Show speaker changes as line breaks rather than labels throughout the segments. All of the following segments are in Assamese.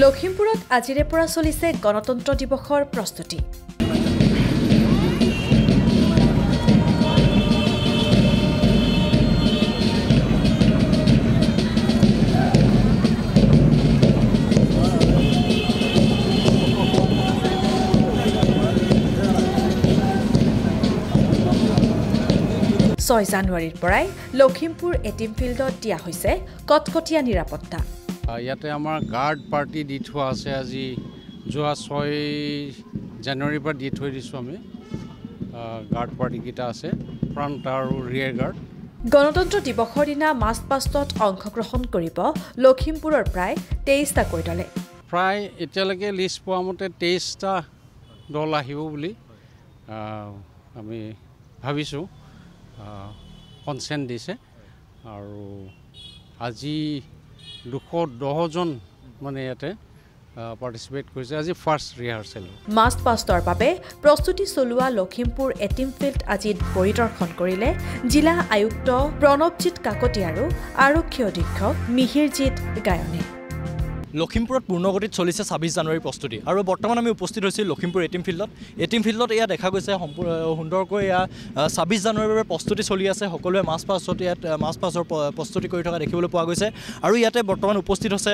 লখিমপুৰত আজিৰে পৰা চলিছে গণতন্ত্ৰ দিৱসৰ প্ৰস্তুতি। জানুৱাৰীৰ পৰাই লখিমপুৰ এটিম ফিল্ডত দিয়া হৈছে কটকটীয়া নিৰাপত্তা।
ইয়াতে আমাৰ গাৰ্ড পাৰ্টি দি থোৱা আছে। আজি যোৱা 6 জানুৱাৰীৰ পৰা দি থৈ দিছোঁ আমি। গাৰ্ড পাৰ্টিকেইটা আছে, ফ্ৰণ্ট আৰু ৰিয়েৰ গাৰ্ড।
গণতন্ত্ৰ দিৱসৰ দিনা মাষ্ট পাষ্টত অংশগ্ৰহণ কৰিব লখিমপুৰৰ প্ৰায় 23টা দলে।
প্ৰায় এতিয়ালৈকে লিষ্ট পোৱা মতে 23টা দল আহিব বুলি আমি ভাবিছোঁ। কনচেণ্ট দিছে আৰু আজি 210 জন মানে ইয়াতে পাৰ্টিচিপেট কৰিছে। আজি ফাৰ্ষ্ট ৰিহাৰ্চেল।
মাষ্ট পাষ্টৰ বাবে প্ৰস্তুতি চলোৱা লখিমপুৰ এটিম ফিল্ড আজি পৰিদৰ্শন কৰিলে জিলা আয়ুক্ত প্ৰণৱজিৎ কাকতি আৰু আৰক্ষী অধীক্ষক মিহিৰজিৎ গায়নে।
লখিমপুৰত পূৰ্ণগতিত চলিছে 26 জানুৱাৰীৰ প্ৰস্তুতি আৰু বৰ্তমান আমি উপস্থিত হৈছোঁ লখিমপুৰ এটিম ফিল্ডত। এটিম ফিল্ডত এয়া দেখা গৈছে সুন্দৰকৈ এয়া 26 জানুৱাৰীৰ বাবে প্ৰস্তুতি চলি আছে। সকলোৱে মাষ্ট পাছৰ প্ৰস্তুতি কৰি থকা দেখিবলৈ পোৱা গৈছে আৰু ইয়াতে বৰ্তমান উপস্থিত আছে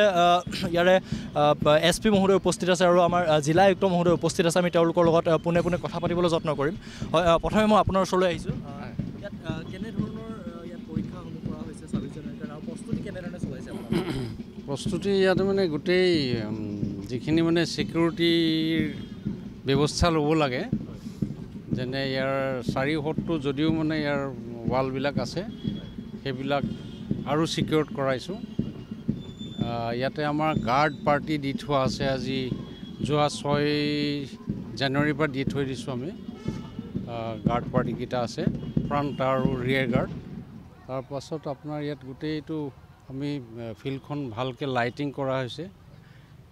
ইয়াৰে SP মহোদয় উপস্থিত আছে আৰু আমাৰ জিলা আয়ুক্ত মহোদয় উপস্থিত আছে। আমি তেওঁলোকৰ লগত পোনে পোনে কথা পাতিবলৈ যত্ন কৰিম। হয়, প্ৰথমে মই আপোনাৰ ওচৰলৈ আহিছোঁ। ইয়াত কেনেধৰণৰ ইয়াত পৰীক্ষাসমূহ কৰা হৈছে 26 জানুৱাৰীৰ আৰু প্ৰস্তুতি কেনেধৰণে চলাইছে আপোনাৰ?
প্ৰস্তুতি ইয়াতে মানে গোটেই যিখিনি মানে ছিকিউৰিটিৰ ব্যৱস্থা ল'ব লাগে, যেনে ইয়াৰ চাৰিওফটো যদিও মানে ইয়াৰ ৱালবিলাক আছে সেইবিলাক আৰু ছিকিউৰ কৰাইছোঁ। ইয়াতে আমাৰ গাৰ্ড পাৰ্টি দি থোৱা আছে। আজি যোৱা 6 জানুৱাৰীৰ পৰা দি থৈ দিছোঁ আমি। গাৰ্ড পাৰ্টিকেইটা আছে, ফ্ৰণ্ট আৰু ৰিয়েৰ গাৰ্ড। তাৰপাছত আপোনাৰ ইয়াত গোটেইটো আমি ফিল্ডখন ভালকৈ লাইটিং কৰা হৈছে।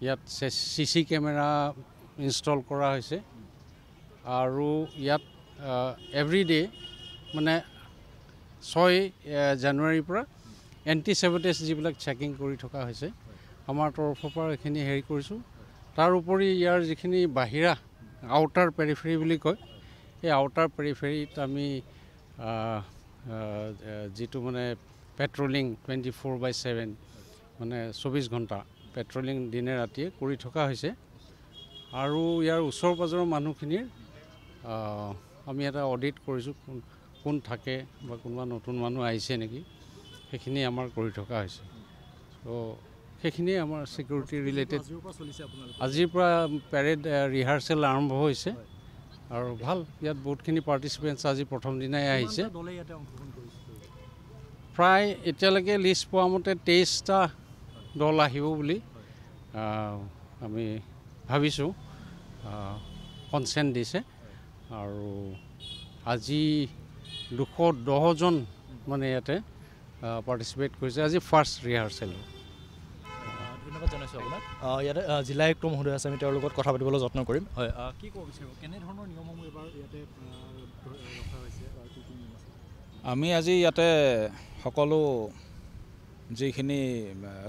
ইয়াত CC কেমেৰা ইনষ্টল কৰা হৈছে আৰু ইয়াত এভৰিডে মানে 6 জানুৱাৰীৰ পৰা এণ্টি-চেবটেজ যিবিলাক চেকিং কৰি থকা হৈছে আমাৰ তৰফৰ পৰা এইখিনি হেৰি কৰিছোঁ। তাৰোপৰি ইয়াৰ যিখিনি বাহিৰা আউটাৰ পেৰিফেৰী বুলি কয়, এই আউটাৰ পেৰিফেৰীত আমি যিটো মানে পেট্ৰলিং 24/7 মানে 24 ঘণ্টা পেট্ৰলিং দিনে ৰাতিয়ে কৰি থকা হৈছে। আৰু ইয়াৰ ওচৰ পাজৰৰ মানুহখিনিৰ আমি এটা অডিট কৰিছোঁ, কোন থাকে বা কোনোবা নতুন মানুহ আহিছে নেকি, সেইখিনি আমাৰ কৰি থকা হৈছে। ত' সেইখিনিয়ে আমাৰ ছিকিউৰিটি ৰিলেটেড। আজিৰ পৰা পেৰেড ৰিহাৰ্চেল আৰম্ভ হৈছে আৰু ভাল, ইয়াত বহুতখিনি পাৰ্টিচিপেণ্টছ আজি প্ৰথম দিনাই আহিছে। প্ৰায় এতিয়ালৈকে লিষ্ট পোৱা মতে 23টা দল আহিব বুলি আমি ভাবিছোঁ। কনচেণ্ট দিছে আৰু আজি 210 জন মানে ইয়াতে পাৰ্টিচিপেট কৰিছে। আজি ফাৰ্ষ্ট ৰিহাৰ্চেল।
ধন্যবাদ জনাইছোঁ আপোনাক। ইয়াতে জিলা আয়ুক্ত মহোদয় আছে, আমি তেওঁৰ লগত কথা পাতিবলৈ যত্ন কৰিম। হয়, কি ক'ব বিচাৰিব, কেনেধৰণৰ নিয়মসমূহ এইবাৰ ইয়াতে ৰখা হৈছে?
আমি আজি ইয়াতে সকলো যিখিনি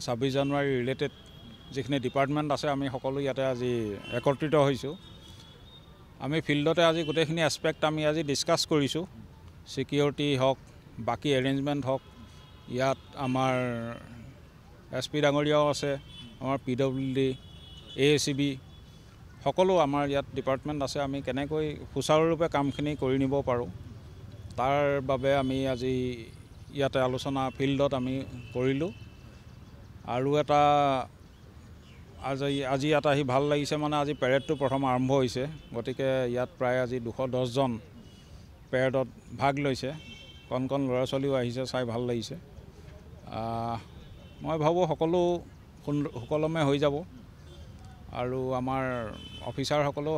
26 জানুৱাৰী ৰিলেটেড যিখিনি ডিপাৰ্টমেণ্ট আছে আমি সকলো ইয়াতে আজি একত্ৰিত হৈছোঁ। আমি ফিল্ডতে আজি গোটেইখিনি এছপেক্ট আমি আজি ডিছকাছ কৰিছোঁ। ছিকিউৰিটি হওক, বাকী এৰেঞ্জমেণ্ট হওক, ইয়াত আমাৰ SP ডাঙৰীয়াও আছে, আমাৰ PWD, AACB সকলো আমাৰ ইয়াত ডিপাৰ্টমেণ্ট আছে। আমি কেনেকৈ সুচাৰুৰূপে কামখিনি কৰি নিব পাৰোঁ তাৰ বাবে আমি আজি ইয়াতে আলোচনা ফিল্ডত আমি কৰিলোঁ। আৰু এটা আজি ইয়াত আহি ভাল লাগিছে, মানে আজি পেৰেডটো প্ৰথম আৰম্ভ হৈছে, গতিকে ইয়াত প্ৰায় আজি 210 জন পেৰেডত ভাগ লৈছে। কণ ল'ৰা ছোৱালীও আহিছে, চাই ভাল লাগিছে। মই ভাবোঁ সকলো সুকলমে হৈ যাব আৰু আমাৰ অফিচাৰসকলেও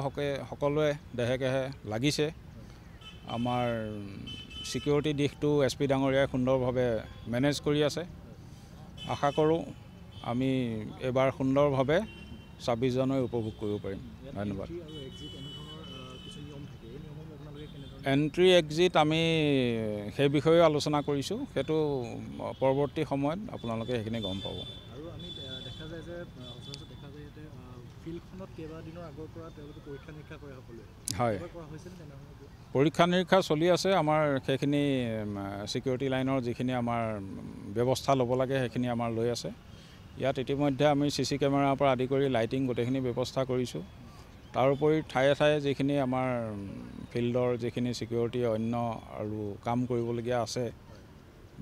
সকলোৱে দেহে কেহে লাগিছে। আমাৰ ছিকিউৰিটি দিশটো SP ডাঙৰীয়াই সুন্দৰভাৱে মেনেজ কৰি আছে। আশা কৰোঁ আমি এবাৰ সুন্দৰভাৱে 26 জানুৱাৰী উপভোগ কৰিব পাৰিম। ধন্যবাদ। এণ্ট্ৰি এক্সিট আমি সেই বিষয়েও আলোচনা কৰিছোঁ, সেইটো পৰৱৰ্তী সময়ত আপোনালোকে সেইখিনি গম পাব।
আৰু আমি দেখা যায় যে ফিল্ডখনত কেইবাদিনৰ আগৰ পৰা তেওঁলোকে পৰীক্ষা নিৰীক্ষা কৰে সকলোৱে
হয়
কৰা হৈছিল তেনেধৰণৰ
পৰীক্ষা নিৰীক্ষা চলি আছে আমাৰ সেইখিনি ছিকিউৰিটি লাইনৰ যিখিনি আমাৰ ব্যৱস্থা ল'ব লাগে সেইখিনি আমাৰ লৈ আছে ইয়াত ইতিমধ্যে আমি CC কেমেৰাৰ পৰা আদি কৰি লাইটিং গোটেইখিনি ব্যৱস্থা কৰিছোঁ তাৰোপৰি ঠায়ে ঠায়ে যিখিনি আমাৰ ফিল্ডৰ যিখিনি ছিকিউৰিটি অন্য আৰু কাম কৰিবলগীয়া আছে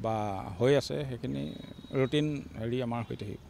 বা হৈ আছে সেইখিনি ৰুটিন হেৰি আমাৰ হৈ থাকিব